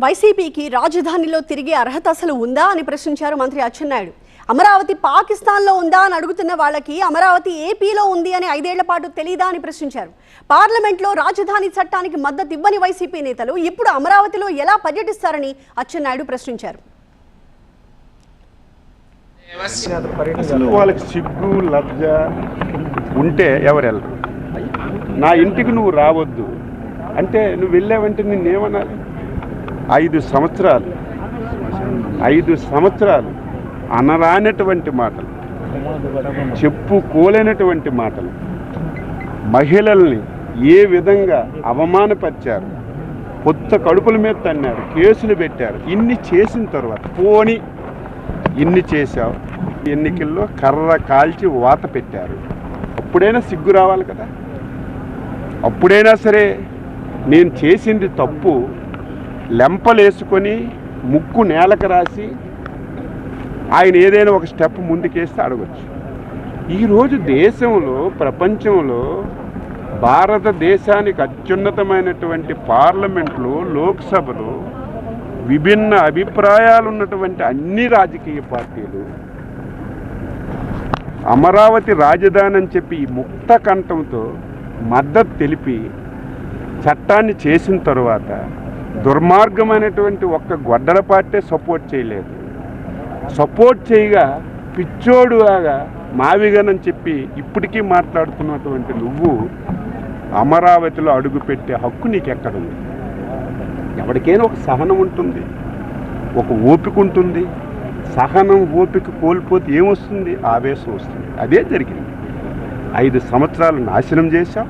వైసీపీకి రాజధానిలో తిరిగే అర్హత అసలు ఉందా అని ప్రశ్నించారు మంత్రి అచ్చెన్నాయుడు. అమరావతి పాకిస్తాన్లో ఉందా అని అడుగుతున్న వాళ్ళకి అమరావతి ఏపీలో ఉంది అని 5 ఏళ్ల పాటు తెలీదా అని ప్రశ్నించారు. పార్లమెంట్లో రాజధాని చట్టానికి మద్దతు ఇవ్వని వైసీపీ నేతలు ఇప్పుడు అమరావతిలో ఎలా పర్యటిస్తారని అచ్చెన్నాయుడు ప్రశ్నించారు. అసలు వాళ్ళకి సిగ్గు లజ్జ ఉంటే ఎవరు వెళ్ళరు. నా ఇంటికి నువ్వు రావద్దు అంటే నువ్వు వెళ్ళావంటే నిన్నేమనాలి? 5 సంవత్సరాలు అనరానటువంటి మాటలు, చెప్పుకోలేనటువంటి మాటలు, మహిళల్ని ఏ విధంగా అవమానపరిచారు, కొత్త కడుపుల మీద తన్నారు, కేసులు పెట్టారు. ఇన్ని చేసిన తర్వాత పోని ఇన్ని చేశావు, ఎన్నికల్లో కర్ర కాల్చి వాత పెట్టారు. అప్పుడైనా సిగ్గు రావాలి కదా. అప్పుడైనా సరే నేను చేసింది తప్పు లెంపలేసుకొని ముక్కు నేలకు రాసి ఆయన ఏదైనా ఒక స్టెప్ ముందుకేస్తే అడగచ్చు. ఈరోజు దేశంలో, ప్రపంచంలో భారతదేశానికి అత్యున్నతమైనటువంటి పార్లమెంట్లో, లోక్సభలో విభిన్న అభిప్రాయాలు ఉన్నటువంటి అన్ని రాజకీయ పార్టీలు అమరావతి రాజధాని అని చెప్పి ఈ ముక్త కంఠంతో మద్దతు తెలిపి చట్టాన్ని చేసిన తర్వాత దుర్మార్గమైనటువంటి ఒక్క గొడ్డల పార్టీ సపోర్ట్ చేయలేదు. సపోర్ట్ చేయగా పిచ్చోడులాగా మావిగనని చెప్పి ఇప్పటికీ మాట్లాడుతున్నటువంటి నువ్వు అమరావతిలో అడుగుపెట్టే హక్కు నీకు ఎక్కడుంది? ఎవరికైనా ఒక సహనం ఉంటుంది, ఒక ఓపిక ఉంటుంది. సహనం ఓపిక కోల్పోతే ఏమొస్తుంది? ఆవేశం వస్తుంది. అదే జరిగింది. 5 సంవత్సరాలు నాశనం చేశావు.